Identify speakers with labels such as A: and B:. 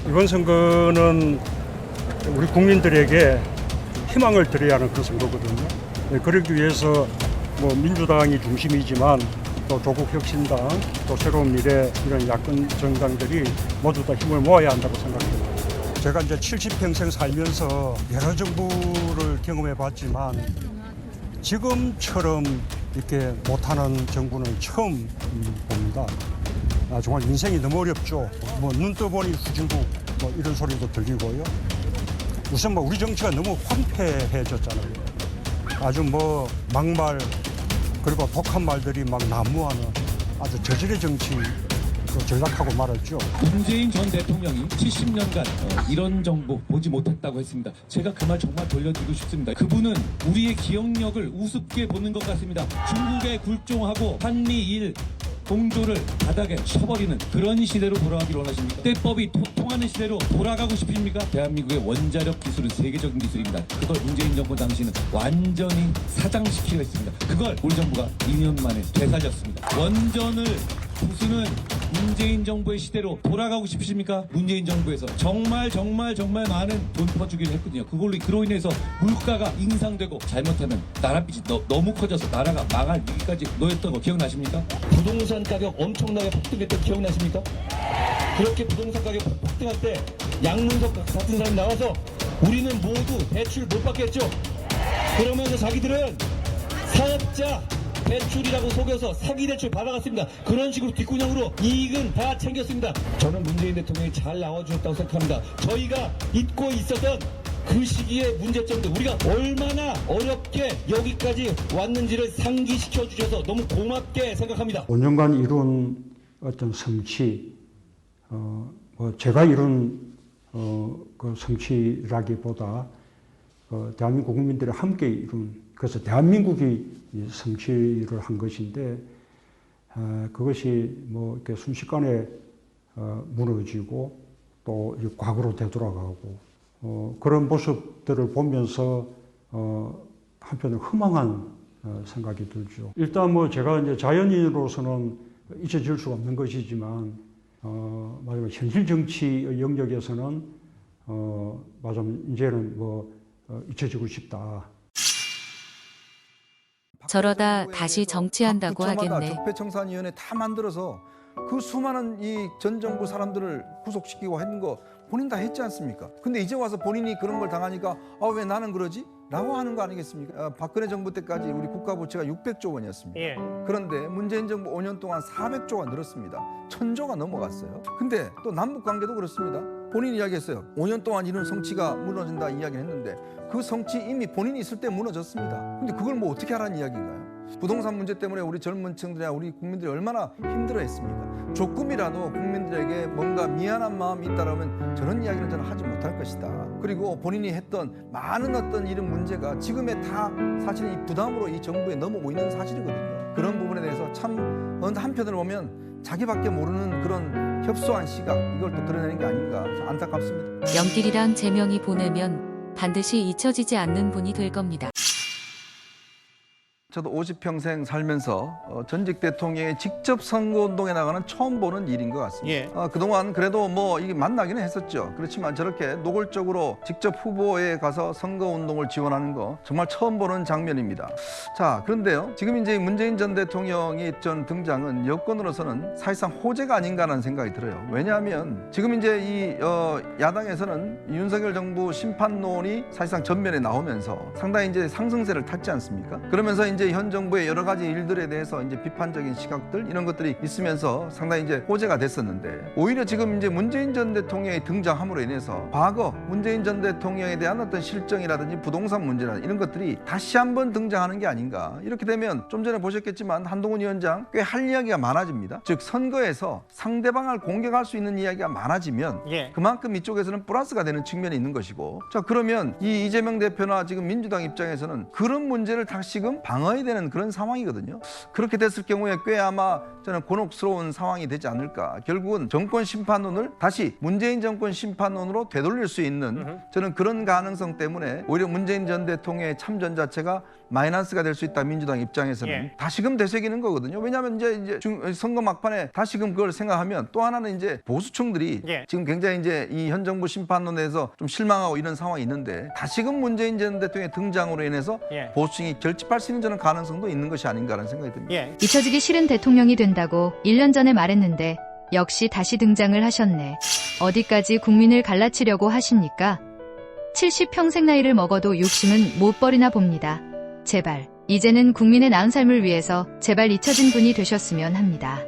A: 이번 선거는 우리 국민들에게 희망을 드려야 하는 그런 선거거든요. 그러기 위해서 뭐 민주당이 중심이지만 또 조국혁신당, 또 새로운 미래 이런 야권 정당들이 모두 다 힘을 모아야 한다고 생각합니다. 제가 이제 70평생 살면서 여러 정부를 경험해 봤지만 지금처럼 이렇게 못하는 정부는 처음 봅니다. 정말 인생이 너무 어렵죠. 뭐 눈 떠보니 후진국 뭐 이런 소리도 들리고요. 우선 뭐 우리 정치가 너무 황폐해졌잖아요. 아주 뭐 막말 그리고 독한 말들이 막 난무하는 아주 저질의 정치로 전락하고 말았죠.
B: 문재인 전 대통령이 70년간 이런 정부 보지 못했다고 했습니다. 제가 그 말 정말 돌려드리고 싶습니다. 그분은 우리의 기억력을 우습게 보는 것 같습니다. 중국에 굴종하고 한미일 공조를 바닥에 쳐버리는 그런 시대로 돌아가길 원하십니까? 때법이 통하는 시대로 돌아가고 싶습니까? 대한민국의 원자력 기술은 세계적인 기술입니다. 그걸 문재인 정부 당시는 완전히 사장시키려 했습니다. 그걸 우리 정부가 2년 만에 되살렸습니다. 원전을 부수는 문재인 정부의 시대로 돌아가고 싶으십니까? 문재인 정부에서 정말 많은 돈 퍼주기를 했거든요. 그로 인해서 물가가 인상되고 잘못하면 나라빚이 너무 커져서 나라가 망할 위기까지 놓였던 거 기억나십니까? 부동산 가격 엄청나게 폭등했던 거 기억나십니까? 그렇게 부동산 가격 폭등할 때 양문석 같은 사람이 나와서 우리는 모두 대출 못 받겠죠? 그러면서 자기들은 사업자 대출이라고 속여서 사기 대출 받아갔습니다. 그런 식으로 뒷구녕으로 이익은 다 챙겼습니다. 저는 문재인 대통령이 잘 나와주셨다고 생각합니다. 저희가 잊고 있었던 그 시기의 문제점들 우리가 얼마나 어렵게 여기까지 왔는지를 상기시켜 주셔서 너무 고맙게 생각합니다.
A: 5년간 이룬 어떤 성취, 뭐 제가 이룬 그 성취라기보다 대한민국 국민들이 함께 이룬, 그래서 대한민국이 성취를 한 것인데 그것이 뭐 이렇게 순식간에 무너지고 또 과거로 되돌아가고 그런 모습들을 보면서 한편으로 허망한 생각이 들죠. 일단 뭐 제가 이제 자연인으로서는 잊혀질 수가 없는 것이지만 마지막 현실 정치의 영역에서는 마지막 이제는 뭐 잊혀지고 싶다.
C: 저러다 다시 정치한다고 하겠네.
D: 적폐청산위원회 다 만들어서 그 수많은 이 전 정부 사람들을 구속시키고 했는 거 본인 다 했지 않습니까? 근데 이제 와서 본인이 그런 걸 당하니까 왜 나는 그러지? 라고 하는 거 아니겠습니까? 박근혜 정부 때까지 우리 국가 부채가 600조 원이었습니다.
E: 예.
D: 그런데 문재인 정부 5년 동안 400조가 늘었습니다. 1000조가 넘어갔어요. 근데 또 남북 관계도 그렇습니다. 본인이 이야기했어요. 5년 동안 이룬 성취가 무너진다 이야기를 했는데 그 성취 이미 본인이 있을 때 무너졌습니다. 근데 그걸 뭐 어떻게 하라는 이야기인가요? 부동산 문제 때문에 우리 젊은 층들이나 우리 국민들이 얼마나 힘들어했습니까? 조금이라도 국민들에게 뭔가 미안한 마음이 있다라면 저런 이야기는 저는 하지 못할 것이다. 그리고 본인이 했던 많은 어떤 이런 문제가 지금의 다 사실은 이 부담으로 이 정부에 넘어오고 있는 사실이거든요. 그런 부분에 대해서 참 어느 한편으로 보면 자기밖에 모르는 그런 협소한 시각 이걸 또 드러내는 게 아닌가 안타깝습니다.
C: 영길이랑 제명이 보내면 반드시 잊혀지지 않는 분이 될 겁니다.
D: 저도 50평생 살면서 전직 대통령이 직접 선거운동에 나가는 처음 보는 일인 것 같습니다.
E: 예.
D: 그동안 그래도 뭐 이게 만나기는 했었죠. 그렇지만 저렇게 노골적으로 직접 후보에 가서 선거운동을 지원하는 거 정말 처음 보는 장면입니다. 자, 그런데요. 지금 이제 문재인 전 대통령이 전 등장은 여권으로서는 사실상 호재가 아닌가라는 생각이 들어요. 왜냐하면 지금 이제 이 야당에서는 윤석열 정부 심판론이 사실상 전면에 나오면서 상당히 이제 상승세를 탔지 않습니까? 그러면서 이제 현 정부의 여러 가지 일들에 대해서 이제 비판적인 시각들 이런 것들이 있으면서 상당히 이제 호재가 됐었는데 오히려 지금 이제 문재인 전 대통령의 등장함으로 인해서 과거 문재인 전 대통령에 대한 어떤 실정이라든지 부동산 문제라든지 이런 것들이 다시 한번 등장하는 게 아닌가. 이렇게 되면 좀 전에 보셨겠지만 한동훈 위원장 꽤 할 이야기가 많아집니다. 즉 선거에서 상대방을 공격할 수 있는 이야기가 많아지면
E: 예.
D: 그만큼 이쪽에서는 플러스가 되는 측면이 있는 것이고 자 그러면 이 이재명 대표나 지금 민주당 입장에서는 그런 문제를 다시금 방어해 나와야 되는 그런 상황이거든요. 그렇게 됐을 경우에 꽤 아마 저는 곤혹스러운 상황이 되지 않을까. 결국은 정권 심판론을 다시 문재인 정권 심판론으로 되돌릴 수 있는 저는 그런 가능성 때문에 오히려 문재인 전 대통령의 참전 자체가 마이너스가 될 수 있다. 민주당 입장에서는
E: 예.
D: 다시금 되새기는 거거든요. 왜냐하면 이제 선거 막판에 다시금 그걸 생각하면 또 하나는 이제 보수층들이
E: 예.
D: 지금 굉장히 이제 이 현 정부 심판론에서 좀 실망하고 이런 상황이 있는데 다시금 문재인 전 대통령의 등장으로 인해서
E: 예.
D: 보수층이 결집할 수 있는 저는 가능성도 있는 것이 아닌가라는 생각이 듭니다.
E: 예.
F: 잊혀지기 싫은 대통령이 된다고 1년 전에 말했는데 역시 다시 등장을 하셨네. 어디까지 국민을 갈라치려고 하십니까? 70평생 나이를 먹어도 욕심은 못 버리나 봅니다. 제발 이제는 국민의 나은 삶을 위해서 제발 잊혀진 분이 되셨으면 합니다.